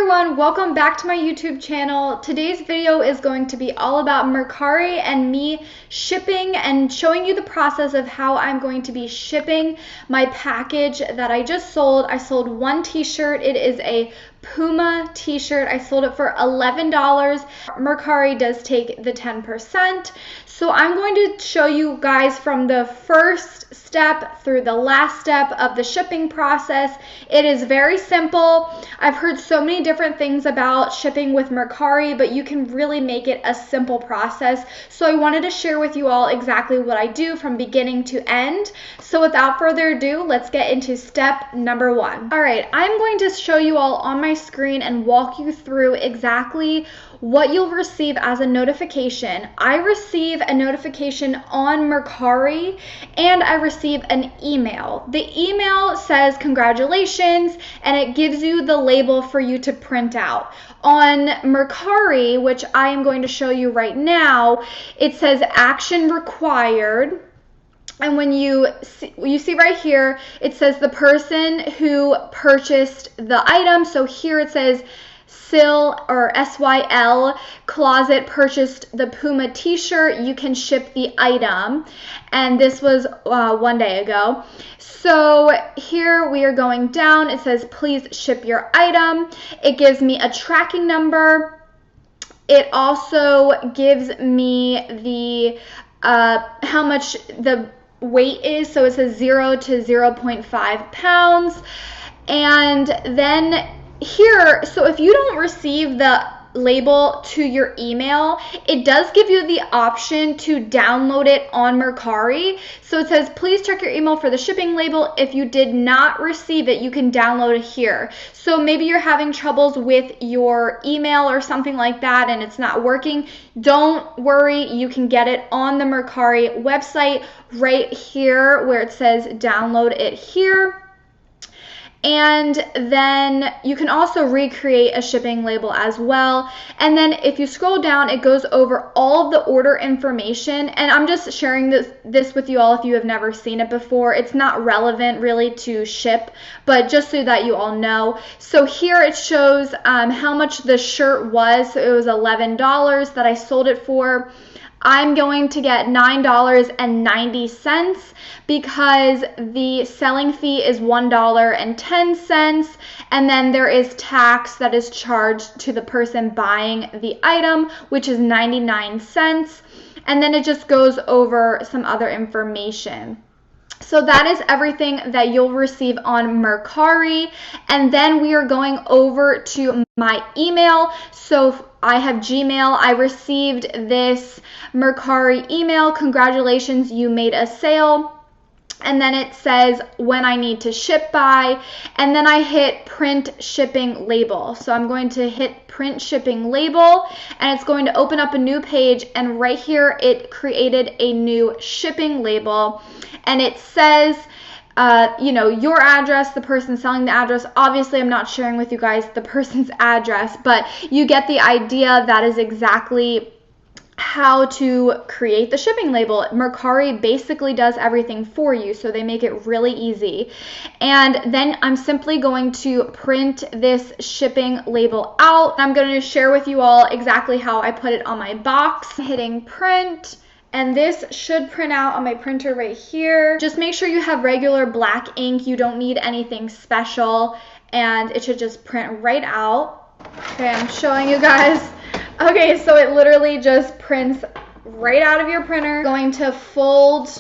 everyone, welcome back to my YouTube channel. Today's video is going to be all about Mercari and me shipping and showing you the process of how I'm going to be shipping my package that I just sold. I sold one t-shirt. It is a Puma t-shirt. I sold it for $11. Mercari does take the 10%. So I'm going to show you guys from the first step through the last step of the shipping process. It is very simple. I've heard so many different things about shipping with Mercari, but you can really make it a simple process. So I wanted to share with you all exactly what I do from beginning to end. So without further ado, let's get into step number one. All right, I'm going to show you all on my screen and walk you through exactly what you'll receive as a notification. I receive a notification on Mercari and I receive an email. The email says congratulations and it gives you the label for you to print out. On Mercari, which I am going to show you right now, it says action required. And when you see right here, it says the person who purchased the item. So here it says Syl or SYL Closet purchased the Puma t-shirt. You can ship the item. And this was 1 day ago. So here we are going down. It says please ship your item. It gives me a tracking number. It also gives me the how much the weight is. So it says 0 to 0.5 pounds. And then here, so if you don't receive the label to your email, it does give you the option to download it on Mercari. So it says, please check your email for the shipping label. If you did not receive it, you can download it here. So maybe you're having troubles with your email or something like that and it's not working. Don't worry, you can get it on the Mercari website right here where it says download it here. And then you can also recreate a shipping label as well. And then if you scroll down, it goes over all of the order information. And I'm just sharing this with you all if you have never seen it before. It's not relevant really to ship, but just so that you all know. So here it shows how much the shirt was. So it was $11 that I sold it for. I'm going to get $9.90 because the selling fee is $1.10, and then there is tax that is charged to the person buying the item, which is 99 cents, and then it just goes over some other information. So that is everything that you'll receive on Mercari. And then we are going over to my email. So I have Gmail. I received this Mercari email. Congratulations, you made a sale. And then it says when I need to ship by, and then I hit print shipping label. So I'm going to hit print shipping label and it's going to open up a new page, and right here it created a new shipping label and it says you know, your address, the person selling the address. Obviously I'm not sharing with you guys the person's address, but you get the idea. That is exactly how to create the shipping label. Mercari basically does everything for you, so they make it really easy. And then I'm simply going to print this shipping label out. I'm going to share with you all exactly how I put it on my box. Hitting print. And this should print out on my printer right here. Just make sure you have regular black ink. You don't need anything special. And it should just print right out. Okay, I'm showing you guys. Okay, so it literally just prints right out of your printer. Going to fold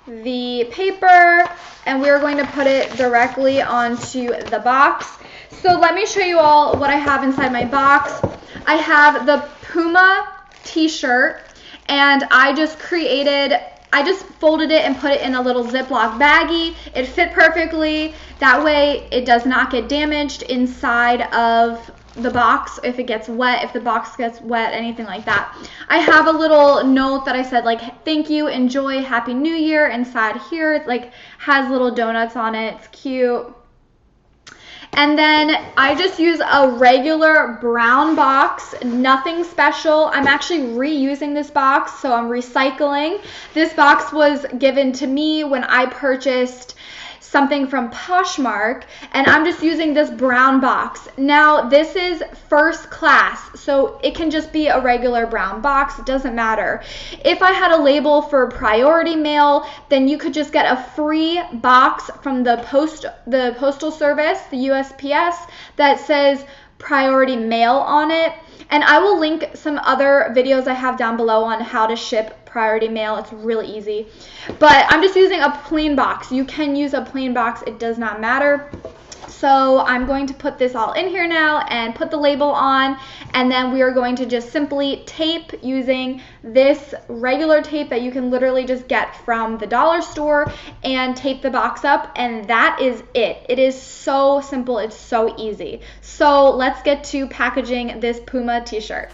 the paper and we're going to put it directly onto the box. So let me show you all what I have inside my box. I have the Puma t-shirt and I just folded it and put it in a little Ziploc baggie. It fit perfectly. That way it does not get damaged inside of the box if it gets wet, if the box gets wet, anything like that. I have a little note that I said like thank you, enjoy, happy new year inside here. It like has little donuts on it. It's cute. And then I just use a regular brown box, nothing special. I'm actually reusing this box, so I'm recycling. This box was given to me when I purchased something from Poshmark, and I'm just using this brown box. Now, this is first class, so it can just be a regular brown box. It doesn't matter. If I had a label for priority mail, then you could just get a free box from the postal service, the USPS, that says priority mail on it. And I will link some other videos I have down below on how to ship priority mail. It's really easy. But I'm just using a plain box. You can use a plain box. It does not matter. So I'm going to put this all in here now and put the label on, and then we are going to just simply tape using this regular tape that you can literally just get from the dollar store and tape the box up, and that is it. It is so simple. It's so easy. So let's get to packaging this Puma t-shirt.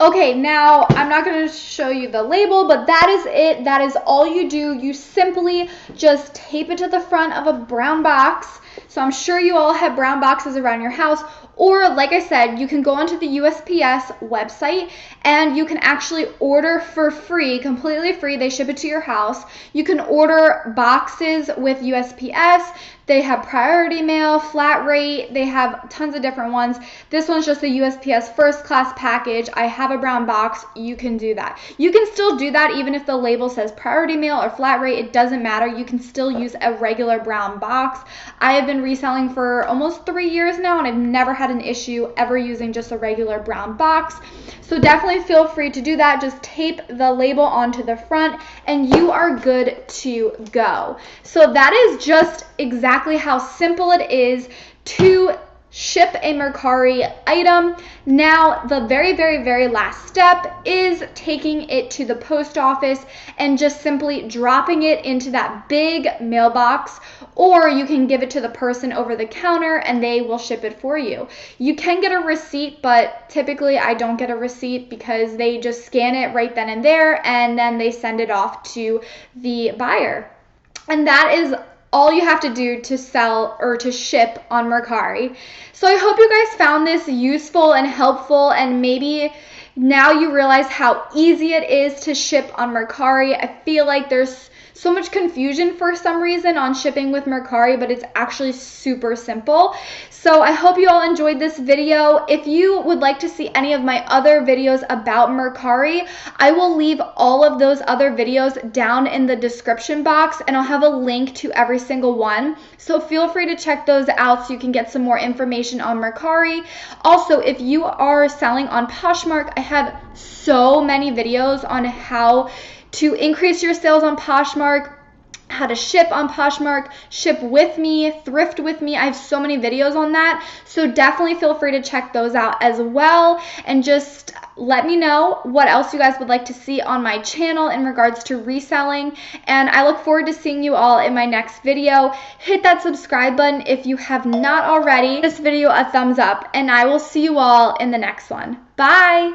Okay, now I'm not going to show you the label, but that is it. That is all you do. You simply just tape it to the front of a brown box. So I'm sure you all have brown boxes around your house. Or, like I said, you can go onto the USPS website and you can actually order for free, completely free. They ship it to your house. You can order boxes with USPS. They have priority mail, flat rate. They have tons of different ones. This one's just a USPS first class package. I have a brown box. You can do that. You can still do that even if the label says priority mail or flat rate. It doesn't matter. You can still use a regular brown box. I have been reselling for almost 3 years now, and I've never had an issue ever using just a regular brown box. So definitely feel free to do that. Just tape the label onto the front and you are good to go. So that is just exactly how simple it is to ship a Mercari item. Now, the very, very, very last step is taking it to the post office and just simply dropping it into that big mailbox, or you can give it to the person over the counter and they will ship it for you. You can get a receipt, but typically I don't get a receipt because they just scan it right then and there and then they send it off to the buyer. And that is all you have to do to sell or to ship on Mercari. So I hope you guys found this useful and helpful, and maybe now you realize how easy it is to ship on Mercari. I feel like there's so much confusion for some reason on shipping with Mercari, but it's actually super simple. So I hope you all enjoyed this video. If you would like to see any of my other videos about Mercari, I will leave all of those other videos down in the description box, and I'll have a link to every single one. So feel free to check those out so you can get some more information on Mercari. Also, if you are selling on Poshmark, I have so many videos on how to increase your sales on Poshmark, how to ship on Poshmark, ship with me, thrift with me. I have so many videos on that. So definitely feel free to check those out as well. And just let me know what else you guys would like to see on my channel in regards to reselling. And I look forward to seeing you all in my next video. Hit that subscribe button if you have not already. Give this video a thumbs up, and I will see you all in the next one. Bye!